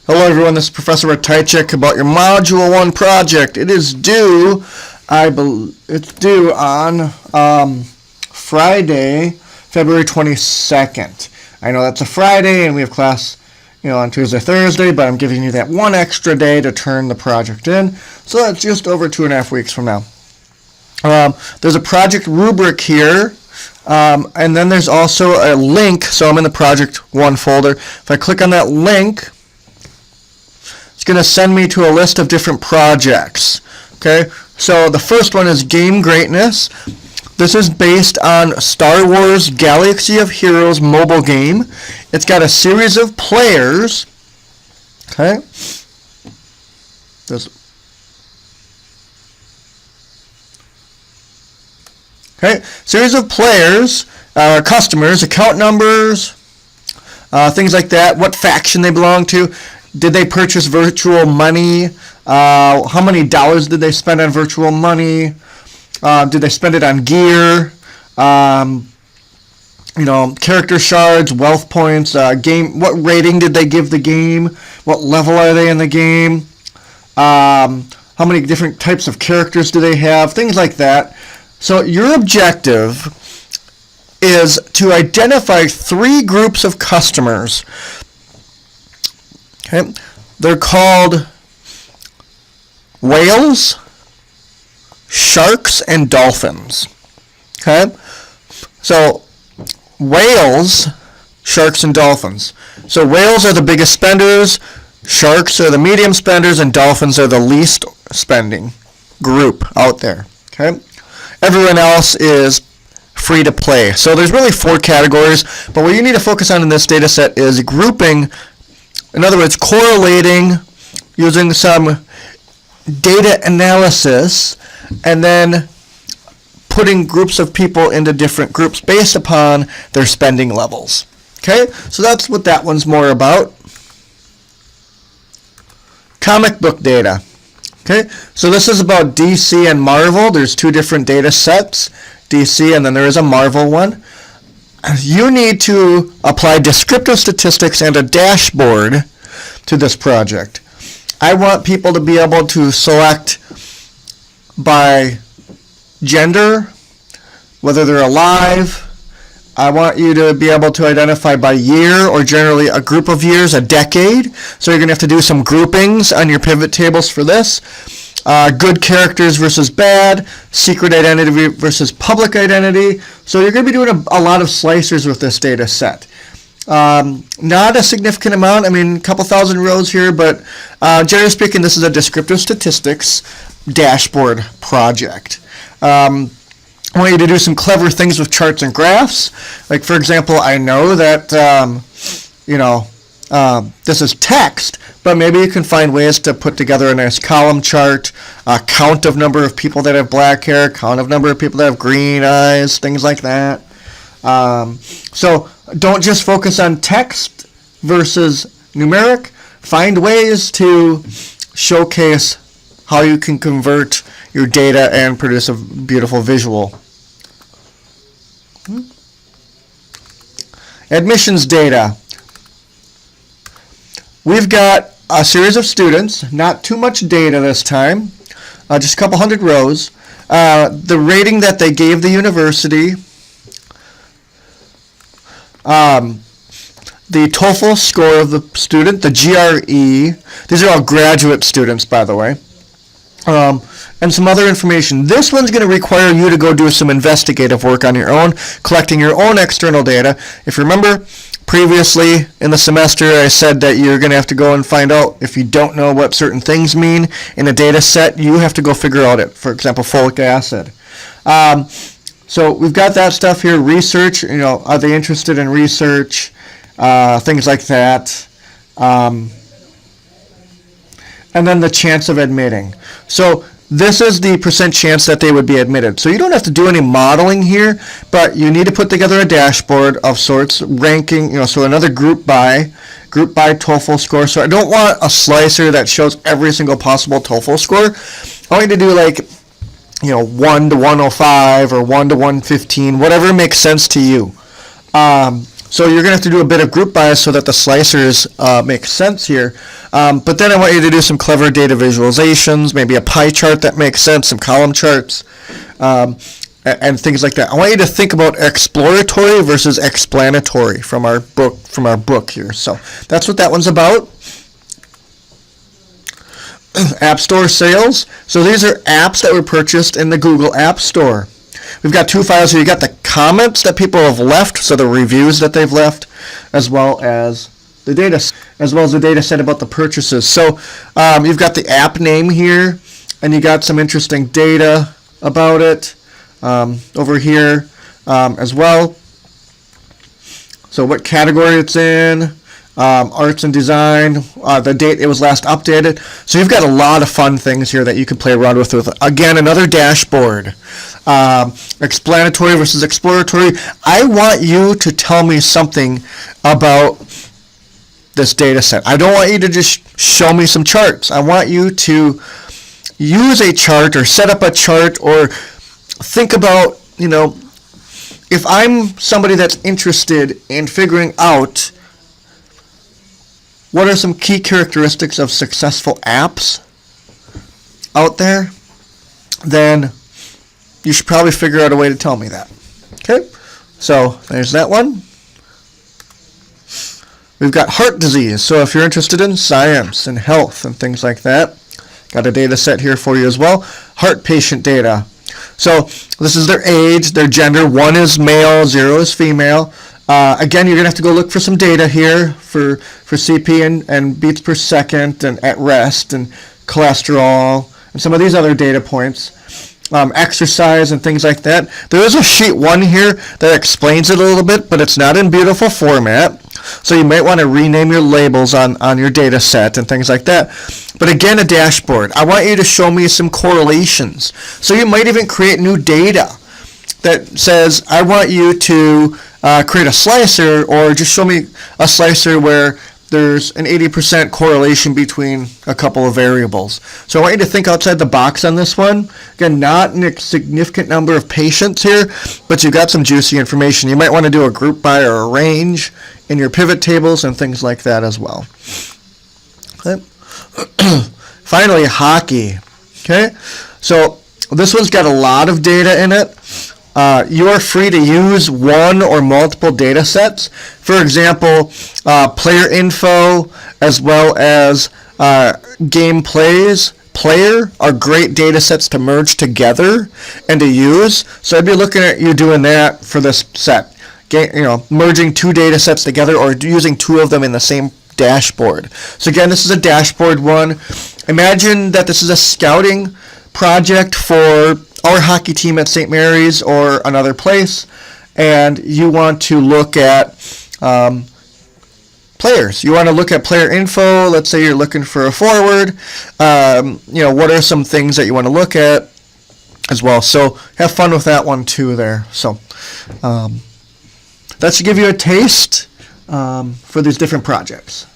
Hello everyone, this is Professor Ratajczyk about your Module 1 project. It is due, it's due on Friday, February 22nd. I know that's a Friday and we have class, on Tuesday, Thursday, but I'm giving you that one extra day to turn the project in. So that's just over 2.5 weeks from now. There's a project rubric here. And then there's also a link, so I'm in the project 1 folder. If I click on that link, it's going to send me to a list of different projects. Okay, so the first one is Game Greatness. This is based on Star Wars Galaxy of Heroes mobile game. It's got a series of players. Okay, series of players, customers, account numbers, things like that, what faction they belong to, did they purchase virtual money, how many dollars did they spend on virtual money, did they spend it on gear, character shards, wealth points, game, what rating did they give the game, what level are they in the game, how many different types of characters do they have, things like that. So your objective is to identify 3 groups of customers. Okay, they're called whales, sharks, and dolphins. Okay, so whales, sharks, and dolphins. So whales are the biggest spenders, sharks are the medium spenders, and dolphins are the least spending group out there. Okay. Everyone else is free to play. So there's really 4 categories, but what you need to focus on in this data set is grouping, in other words, correlating using some data analysis, and then putting groups of people into different groups based upon their spending levels. Okay, so that's what that one's more about. Comic book data. Okay, so this is about DC and Marvel. There's 2 different data sets, DC and then there is a Marvel one. You need to apply descriptive statistics and a dashboard to this project. I want people to be able to select by gender, whether they're alive. I want you to be able to identify by year, or generally a group of years, a decade. So you're going to have to do some groupings on your pivot tables for this. Good characters versus bad, secret identity versus public identity. So you're going to be doing a lot of slicers with this data set. Not a significant amount, a couple thousand rows here, but generally speaking, this is a descriptive statistics dashboard project. I want you to do some clever things with charts and graphs. Like, for example, I know that, this is text, but maybe you can find ways to put together a nice column chart, a count of number of people that have black hair, count of number of people that have green eyes, things like that. So don't just focus on text versus numeric. Find ways to showcase how you can convert your data and produce a beautiful visual. Admissions data. We've got a series of students, not too much data this time, just a couple hundred rows. The rating that they gave the university, the TOEFL score of the student, the GRE. These are all graduate students, by the way. And some other information. This one's going to require you to go do some investigative work on your own, collecting your own external data. If you remember, previously in the semester I said that you're going to have to go and find out if you don't know what certain things mean in a data set, you have to go figure out it. For example, folic acid. So we've got that stuff here. Research, are they interested in research? Things like that. And then the chance of admitting. So this is the % chance that they would be admitted. So you don't have to do any modeling here, but you need to put together a dashboard of sorts, ranking, so another group by TOEFL score. So I don't want a slicer that shows every single possible TOEFL score. I want you to do 1 to 105 or 1 to 115, whatever makes sense to you. So you're going to have to do a bit of group bias so that the slicers make sense here. But then I want you to do some clever data visualizations, maybe a pie chart that makes sense, some column charts, and things like that. I want you to think about exploratory versus explanatory from our book here. So that's what that one's about. App Store sales. So these are apps that were purchased in the Google App Store. We've got two files here. You got the comments that people have left, so the reviews that they've left, as well as the data set about the purchases. So you've got the app name here, and you got some interesting data about it over here as well. So what category it's in, arts and design, the date it was last updated. So you've got a lot of fun things here that you can play around with. Again, another dashboard. Explanatory versus exploratory. I want you to tell me something about this data set. I don't want you to just show me some charts. I want you to use a chart or set up a chart or think about, if I'm somebody that's interested in figuring out what are some key characteristics of successful apps out there, then you should probably figure out a way to tell me that. Okay, so there's that one. We've got heart disease. So if you're interested in science and health and things like that, got a data set here for you as well. Heart patient data. So this is their age, their gender. 1 is male, 0 is female. Again, you're going to have to go look for some data here for CP and beats per second and at rest and cholesterol and some of these other data points. Exercise and things like that. There is a sheet 1 here that explains it a little bit, but it's not in beautiful format. So you might want to rename your labels on your data set and things like that. But again, a dashboard. I want you to show me some correlations. So you might even create new data that says, I want you to create a slicer, or just show me a slicer where there's an 80% correlation between a couple of variables. So I want you to think outside the box on this one. Again, not a significant number of patients here, but you've got some juicy information. You might want to do a group by or a range in your pivot tables and things like that as well. Okay. Finally, hockey. Okay, so this one's got a lot of data in it. You are free to use one or multiple data sets. For example, player info as well as game player are great data sets to merge together and to use. So I'd be looking at you doing that for this set. Merging two data sets together or using two of them in the same dashboard. So again, this is a dashboard one. Imagine that this is a scouting project for our hockey team at St. Mary's or another place, and you want to look at players. You want to look at player info. Let's say you're looking for a forward. What are some things that you want to look at as well? So have fun with that one too there. So that should give you a taste for these different projects.